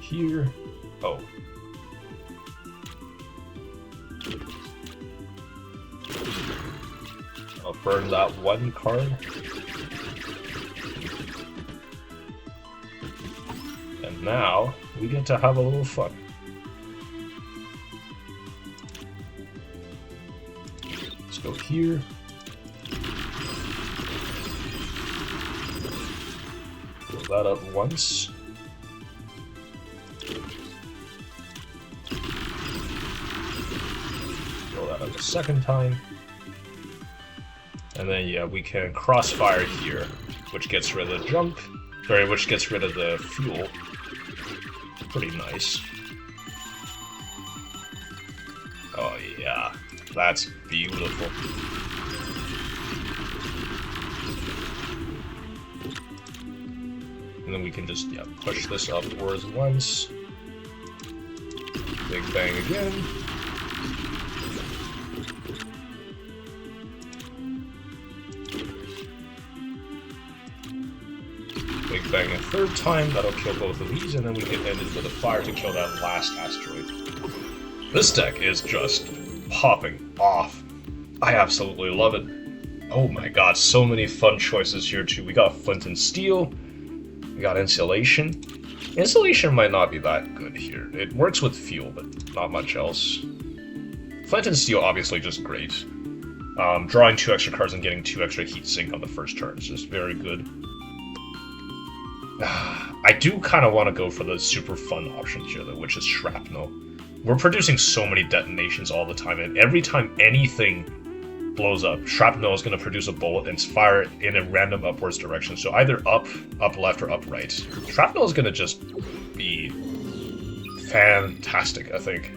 Here. Oh. I'll burn that one card. And now we get to have a little fun. Let's go here. that up once. Fill that up a second time. And then, yeah, we can crossfire here, which gets rid of the jump, sorry, which gets rid of the fuel. Pretty nice. Oh yeah, that's beautiful. And then we can just, yeah, push this upwards once. Big bang again. Big bang a third time, that'll kill both of these, and then we can end it with a fire to kill that last asteroid. This deck is just popping off. I absolutely love it. Oh my god, so many fun choices here too. We got flint and steel, we got insulation. Insulation might not be that good here. It works with fuel, but not much else. Flint and steel obviously just great. Drawing 2 extra cards and getting 2 extra heat sink on the first turn is just very good. I do kind of want to go for the super fun option here though, which is shrapnel. We're producing so many detonations all the time, and every time anything blows up, shrapnel is going to produce a bullet and fire it in a random upwards direction. So either up, up left, or up right. Shrapnel is going to just be fantastic, I think.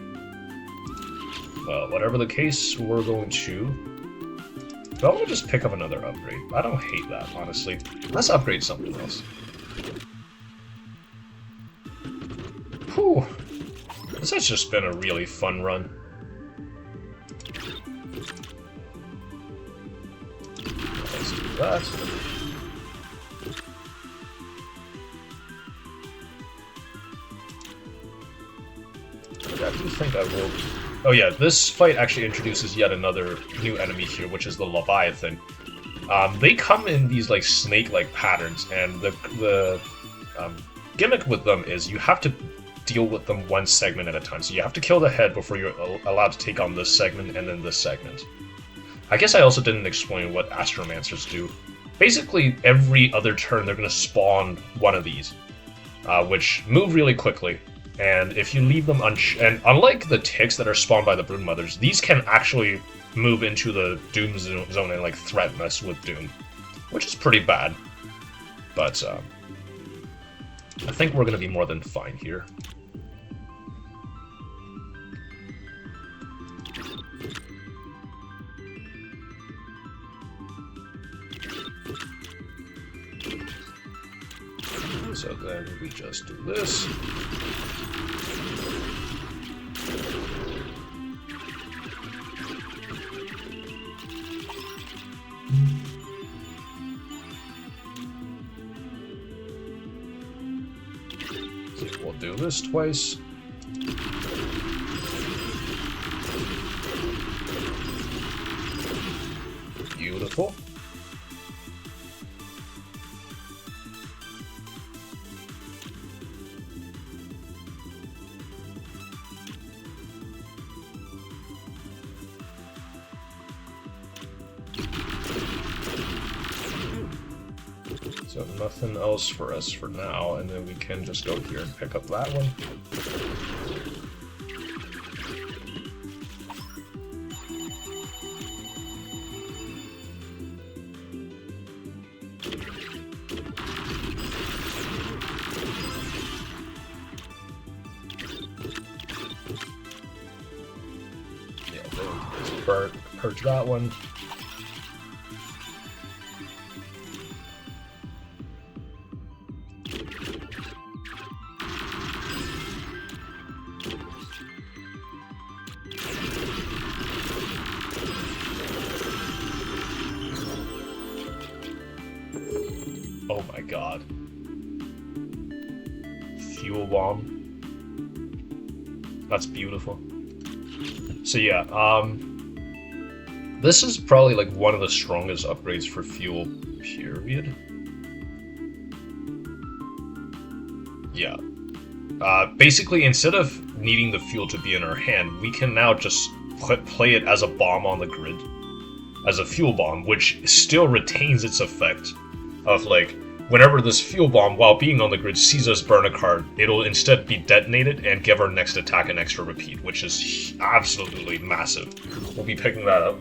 Whatever the case, we're going to... Well, we'll just pick up another upgrade. I don't hate that, honestly. Let's upgrade something else. Whew. This has just been a really fun run. Let's do that. I do think I will... Oh yeah, this fight actually introduces yet another new enemy here, which is the Leviathan. They come in these like snake-like patterns, and the gimmick with them is you have to deal with them one segment at a time. So you have to kill the head before you're allowed to take on this segment and then this segment. I guess I also didn't explain what Astromancers do. Basically, every other turn they're going to spawn one of these, which move really quickly. And if you leave them and unlike the ticks that are spawned by the Broodmothers, these can actually move into the Doom zone and like threaten us with Doom, which is pretty bad. But I think we're going to be more than fine here. So then we just do this. So we'll do this twice. Beautiful. So nothing else for us for now, and then we can just go here and pick up that one. Yeah, then just purge that one. Oh my god. Fuel bomb. That's beautiful. So yeah, this is probably like one of the strongest upgrades for fuel, period. Yeah. Basically, instead of needing the fuel to be in our hand, we can now just play it as a bomb on the grid. As a fuel bomb, which still retains its effect of like, whenever this fuel bomb, while being on the grid, sees us burn a card, it'll instead be detonated and give our next attack an extra repeat, which is absolutely massive. We'll be picking that up.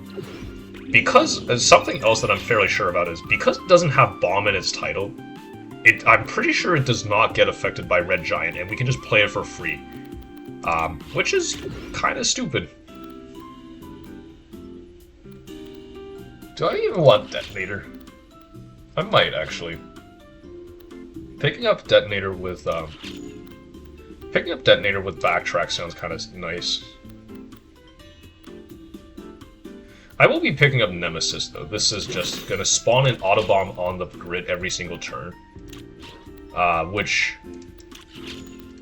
Because, something else that I'm fairly sure about is, because it doesn't have bomb in its title, I'm pretty sure it does not get affected by Red Giant, and we can just play it for free. Which is kind of stupid. Do I even want Detonator? I might, actually. Picking up Detonator with Backtrack sounds kind of nice. I will be picking up Nemesis, though. This is just going to spawn an Autobomb on the grid every single turn. Which...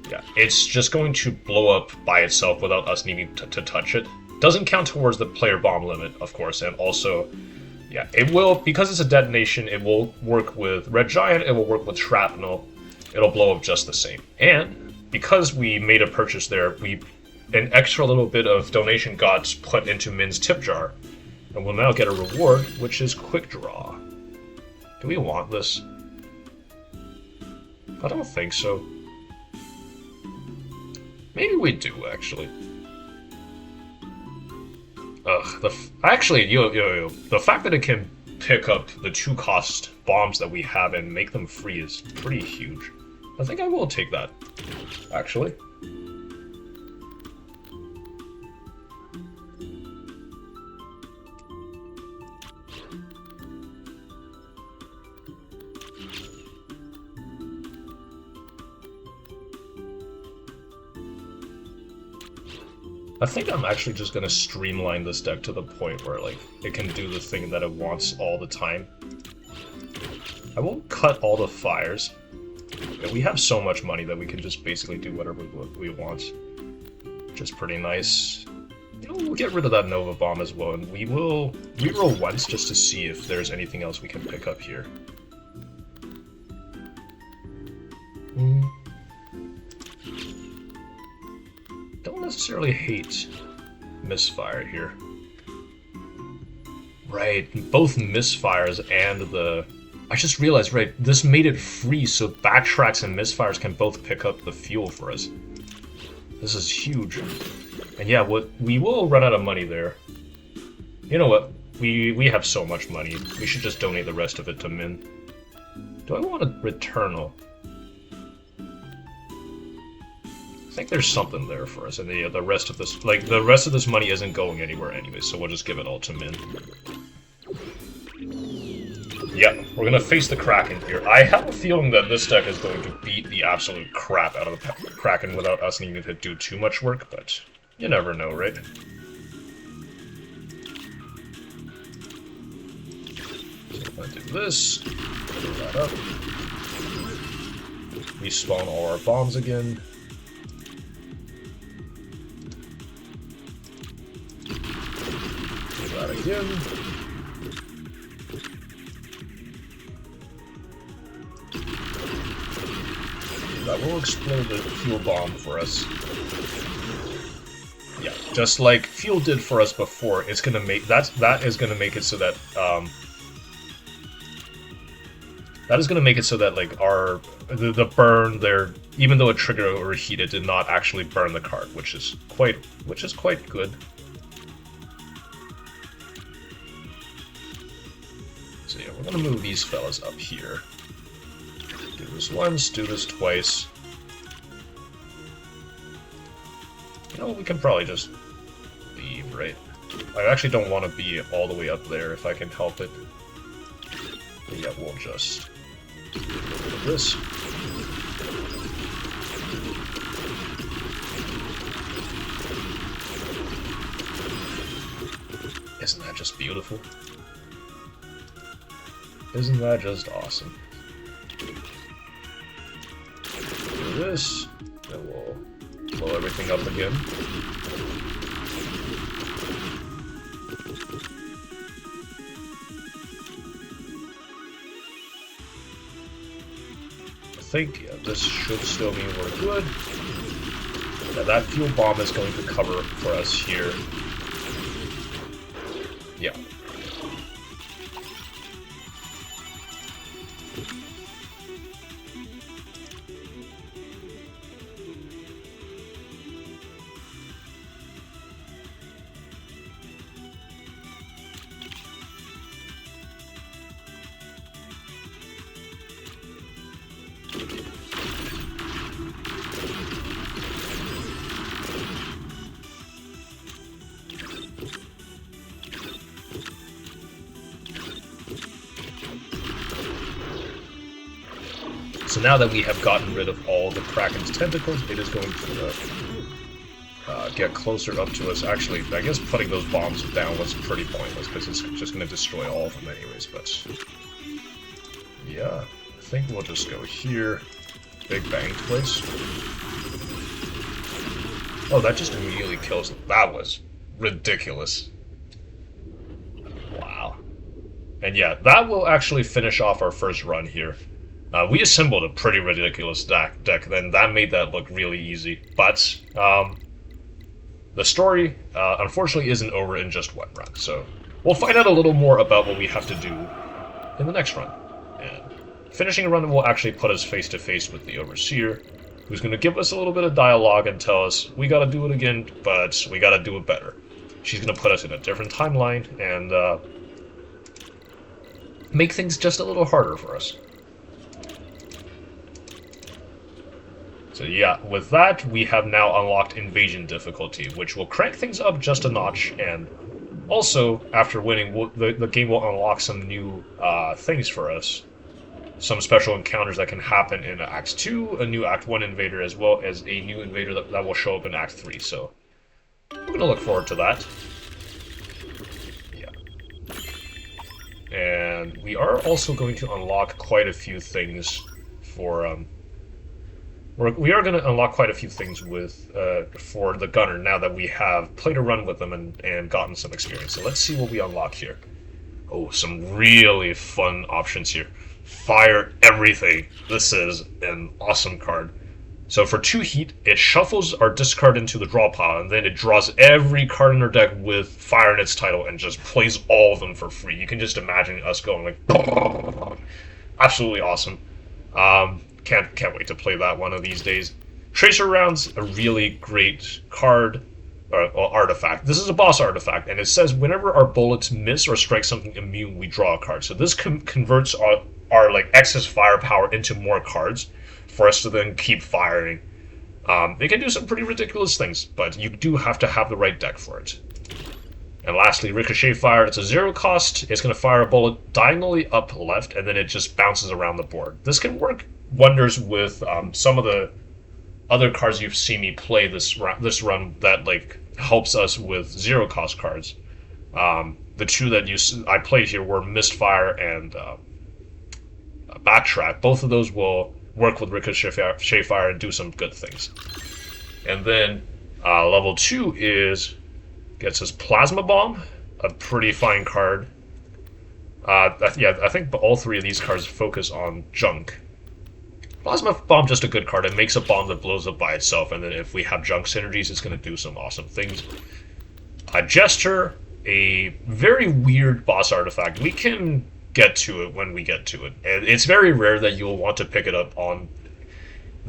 yeah, it's just going to blow up by itself without us needing to touch it. Doesn't count towards the player bomb limit, of course, and also... yeah, it will, because it's a detonation, it will work with Red Giant, it will work with Shrapnel, it'll blow up just the same. And because we made a purchase there, an extra little bit of donation got put into Min's tip jar. And we'll now get a reward, which is Quick Draw. Do we want this? I don't think so. Maybe we do, actually. Ugh, actually, the fact that it can pick up the 2-cost bombs that we have and make them free is pretty huge. I think I will take that, actually. I think I'm actually just gonna streamline this deck to the point where, like, it can do the thing that it wants all the time. I won't cut all the fires. Yeah, we have so much money that we can just basically do whatever we want. Which is pretty nice. You know, we'll get rid of that Nova Bomb as well, and we will reroll once just to see if there's anything else we can pick up here. Don't necessarily hate Misfire here. Right, both Misfires and the... I just realized, right, this made it free so Backtracks and Misfires can both pick up the fuel for us. This is huge. And yeah, we will run out of money there. You know what? We have so much money. We should just donate the rest of it to Min. Do I want a Returnal? I think there's something there for us, and the rest of this, like, the rest of this money isn't going anywhere anyway, so we'll just give it all to Min. Yeah, we're gonna face the Kraken here. I have a feeling that this deck is going to beat the absolute crap out of the Kraken without us needing to do too much work, but you never know, right? So I'm gonna do this, clear that up, respawn all our bombs again. That again. That will explode the fuel bomb for us. Yeah, just like fuel did for us before, it's gonna make that is gonna make it so that like the burn there, even though a trigger overheated, did not actually burn the card, which is quite good. So yeah, we're gonna move these fellas up here. Do this once, do this twice. You know, we can probably just leave, right? I actually don't want to be all the way up there if I can help it. But yeah, we'll just do this. Isn't that just beautiful? Isn't that just awesome? Do this, then we'll blow everything up again. I think, yeah, this should still mean we're good. Yeah, that fuel bomb is going to cover for us here. Yeah. So now that we have gotten rid of all the Kraken's tentacles, it is going to get closer up to us. Actually, I guess putting those bombs down was pretty pointless because it's just going to destroy all of them anyways, but yeah, I think we'll just go here. Big bang place. Oh, that just immediately kills them. That was ridiculous. Wow. And yeah, that will actually finish off our first run here. We assembled a pretty ridiculous deck, and that made that look really easy. But the story, unfortunately, isn't over in just one run. So we'll find out a little more about what we have to do in the next run. And finishing a run will actually put us face to face with the Overseer, who's going to give us a little bit of dialogue and tell us we got to do it again, but we got to do it better. She's going to put us in a different timeline and make things just a little harder for us. So yeah, with that, we have now unlocked Invasion difficulty, which will crank things up just a notch, and also, after winning, the game will unlock some new things for us. Some special encounters that can happen in Act 2, a new Act 1 invader, as well as a new invader that will show up in Act 3, so we're going to look forward to that. Yeah. And we are also going to unlock quite a few things for... We are going to unlock quite a few things with for the Gunner now that we have played a run with them and gotten some experience. So let's see what we unlock here. Oh, some really fun options here. Fire everything. This is an awesome card. So for 2 heat, it shuffles our discard into the draw pile, and then it draws every card in our deck with fire in its title and just plays all of them for free. You can just imagine us going like... Absolutely awesome. Can't wait to play that one of these days. Tracer Round's a really great card, artifact. This is a boss artifact, and it says whenever our bullets miss or strike something immune, we draw a card. So this converts our like excess firepower into more cards for us to then keep firing. They can do some pretty ridiculous things, but you do have to have the right deck for it. And lastly, Ricochet Fire. It's a 0 cost. It's going to fire a bullet diagonally up left, and then it just bounces around the board. This can work wonders with some of the other cards you've seen me play this run that like helps us with 0 cost cards. The two that I played here were Mistfire and Backtrack. Both of those will work with Ricochet Fire and do some good things. And then level 2 gets us Plasma Bomb, a pretty fine card. I think all 3 of these cards focus on junk. Plasma Bomb, just a good card. It makes a bomb that blows up by itself, and then if we have junk synergies, it's going to do some awesome things. Gesture, a very weird boss artifact. We can get to it when we get to it. And it's very rare that you'll want to pick it up on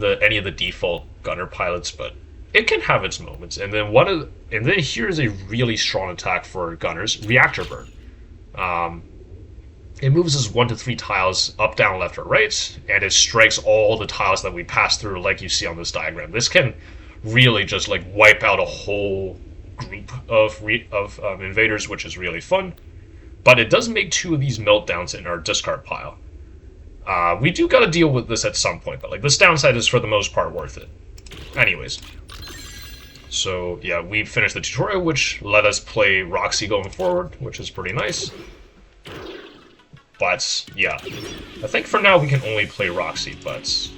any of the default Gunner pilots, but it can have its moments. And then here's a really strong attack for Gunners, Reactor Burn. It moves us 1 to 3 tiles up, down, left, or right, and it strikes all the tiles that we pass through, like you see on this diagram. This can really just like wipe out a whole group of invaders, which is really fun. But it does make 2 of these meltdowns in our discard pile. We do got to deal with this at some point, but like this downside is for the most part worth it. Anyways, so yeah, we finished the tutorial, which let us play Roxy going forward, which is pretty nice. But yeah, I think for now we can only play Roxy, but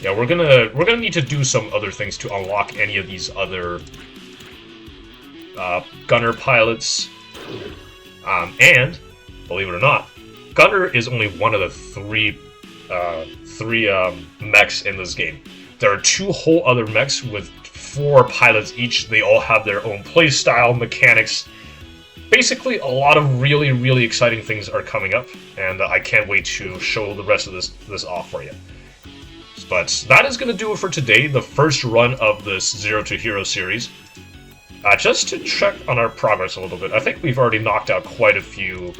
yeah, we're gonna need to do some other things to unlock any of these other Gunner pilots. And believe it or not, Gunner is only one of the three mechs in this game. There are 2 whole other mechs with 4 pilots each. They all have their own playstyle, mechanics. Basically, a lot of really, really exciting things are coming up, and I can't wait to show the rest of this off for you. But that is going to do it for today, the first run of this Zero to Hero series. Just to check on our progress a little bit, I think we've already knocked out quite a few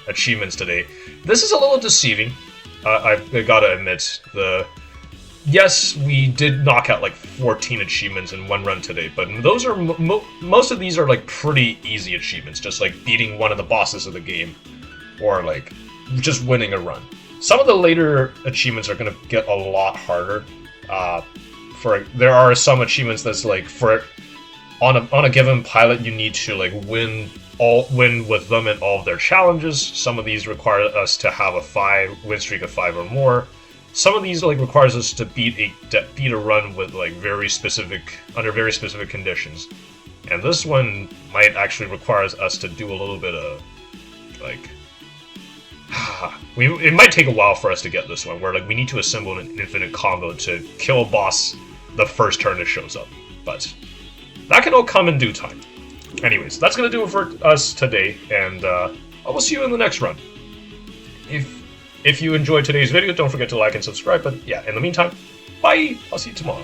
achievements today. This is a little deceiving, I gotta admit. Yes, we did knock out like 14 achievements in one run today, but those are most of these are like pretty easy achievements, just like beating one of the bosses of the game, or like just winning a run. Some of the later achievements are going to get a lot harder. There are some achievements that's like on a given pilot you need to like win with them in all of their challenges. Some of these require us to have a win streak of 5 or more. Some of these like requires us to beat a run with like under very specific conditions. And this one might actually require us to do a little bit of like it might take a while for us to get this one, where like we need to assemble an infinite combo to kill a boss the first turn it shows up. But that can all come in due time. Anyways, that's gonna do it for us today, and I will see you in the next run. If you enjoyed today's video, don't forget to like and subscribe. But yeah, in the meantime, bye! I'll see you tomorrow.